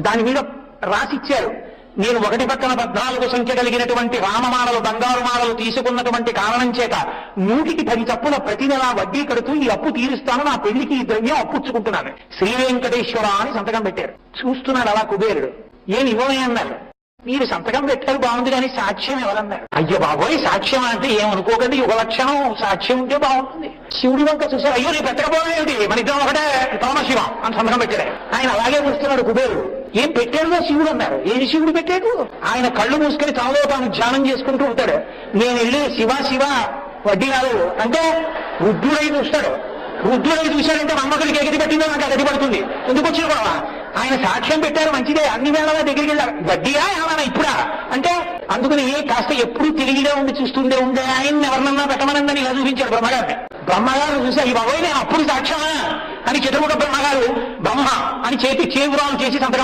దాని మీద రాసిచ్చారు. నేను 1 పక్కన 14 సంఖ్య కలిగినటువంటి రామమాలలు, బంగారు మాలలు తీసుకున్నటువంటి కారణం చేత 100కి 10 చప్పున ప్రతి నెలా వడ్డీ కడుతూ ఈ అప్పు తీరుస్తాను, నా పెళ్లికి ఈ ద్రవ్యం అప్పుచ్చుకుంటున్నాను. శ్రీ వెంకటేశ్వర అని సంతకం పెట్టారు. చూస్తున్నాడు అలా కుబేరుడు. ఏమి ఇవ్వమే అన్నారు. మీరు సంతకం పెట్టారు బాగుంది, కానీ సాక్ష్యం ఎవరన్నారు. అయ్యో బాబోయ్, సాక్ష్యం అంటే ఏమనుకోకండి, యుగ లక్షణం, సాక్ష్యం ఉంటే బాగుంటుంది. శివుడి వంక చూశారు. అయ్యో నీ పెట్టకపోవడం ఏమిటి, మన ఇద్దరం ఒకటే పరమశివం అని సంతకం పెట్టాడు. ఆయన అలాగే వస్తున్నాడు కుబేరుడు. ఏం పెట్టాడుగా శివుడు అన్నారు. ఏది శివుడు పెట్టాడు? ఆయన కళ్ళు మూసుకొని తనలో తాను ధ్యానం చేసుకుంటూ ఉంటాడు. నేను వెళ్ళి శివ శివ వడ్డీ కాదు అంటే రుద్రుడై చూస్తాడు. రుద్రుడై చూశాడంటే నమ్మకుడికి ఎగిరి పెట్టిందో నాకు గది పడుతుంది. ఎందుకు వచ్చిన గొడవ? ఆయన సాక్ష్యం పెట్టారు, మంచిదే, అన్ని వేళలా దగ్గరికి వెళ్ళారు. వడ్డీయా ఏమన్నా ఇప్పుడా అంటే అందుకని కాస్త ఎప్పుడు తిరిగిగా ఉండి చూస్తుండే ఉండే ఆయన్ని ఎవరినన్నా పెట్టమనందని ఇలా చూపించాడు బ్రహ్మగారిని. బ్రహ్మగారు చూసా, ఈ బాబోయ్ నేను అప్పుడు సాక్ష్యమా అని చతుర్ముఖ బ్రహ్మగారు బ్రహ్మ అని చేతి చేవురాలు చేసి సంతకం